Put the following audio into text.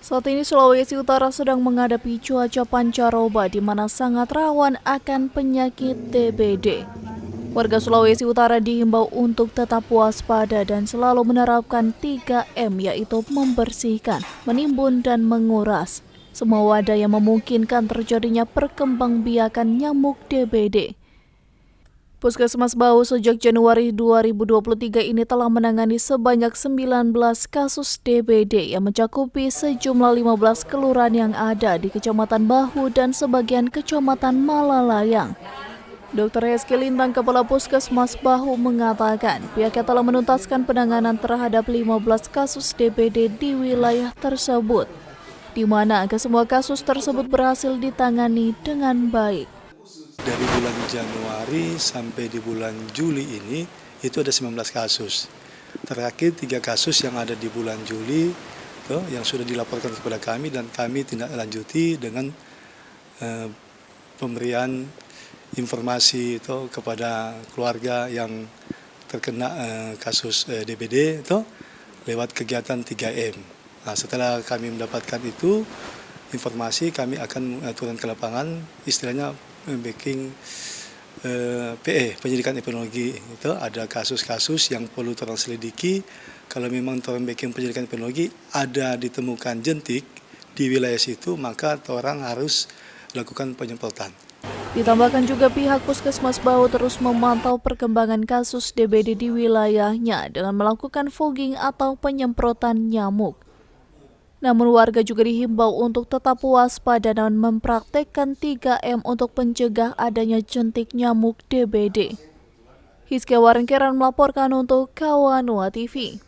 Saat ini Sulawesi Utara sedang menghadapi cuaca pancaroba di mana sangat rawan akan penyakit DBD. Warga Sulawesi Utara dihimbau untuk tetap waspada dan selalu menerapkan 3M, yaitu membersihkan, menimbun, dan menguras semua wadah yang memungkinkan terjadinya perkembangbiakan nyamuk DBD. Puskesmas Bahu sejak Januari 2023 ini telah menangani sebanyak 19 kasus DBD yang mencakupi sejumlah 15 kelurahan yang ada di Kecamatan Bahu dan sebagian Kecamatan Malalayang. Dr. Heski Lintang, Kepala Puskesmas Bahu, mengatakan pihaknya telah menuntaskan penanganan terhadap 15 kasus DBD di wilayah tersebut, di mana kesemua kasus tersebut berhasil ditangani dengan baik. Dari bulan Januari sampai di bulan Juli ini itu ada 19 kasus. Terakhir 3 kasus yang ada di bulan Juli yang sudah dilaporkan kepada kami dan kami tindak lanjuti dengan pemberian informasi kepada keluarga yang terkena kasus DBD lewat kegiatan 3M. Nah, setelah kami mendapatkan itu informasi, kami akan turun ke lapangan, istilahnya making PE, penyidikan epidemiologi. Itu ada kasus-kasus yang perlu orang selidiki. Kalau memang orang bikin penyidikan epidemiologi ada ditemukan jentik di wilayah situ, maka orang harus lakukan penyemprotan. Ditambahkan juga pihak Puskesmas Bahu terus memantau perkembangan kasus DBD di wilayahnya dengan melakukan fogging atau penyemprotan nyamuk. Namun warga juga dihimbau untuk tetap waspada dan mempraktekkan 3M untuk mencegah adanya jentik nyamuk DBD. Hizkia Warengkeran melaporkan untuk Kawanua TV.